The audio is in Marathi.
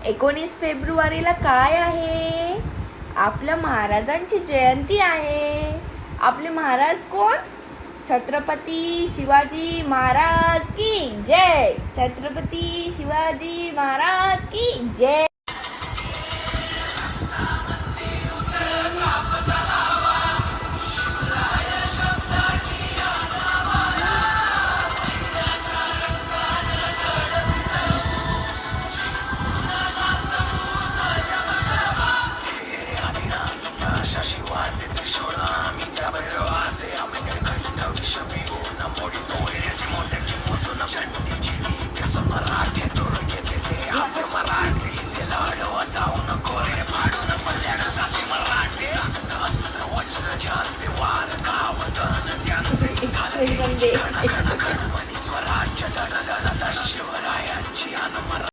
19 फेब्रुवारीला काय आहे? आपल्या महाराजांची जयंती आहे. आपले महाराज कोण? छत्रपती शिवाजी महाराज की जय. छत्रपती शिवाजी महाराज की जय.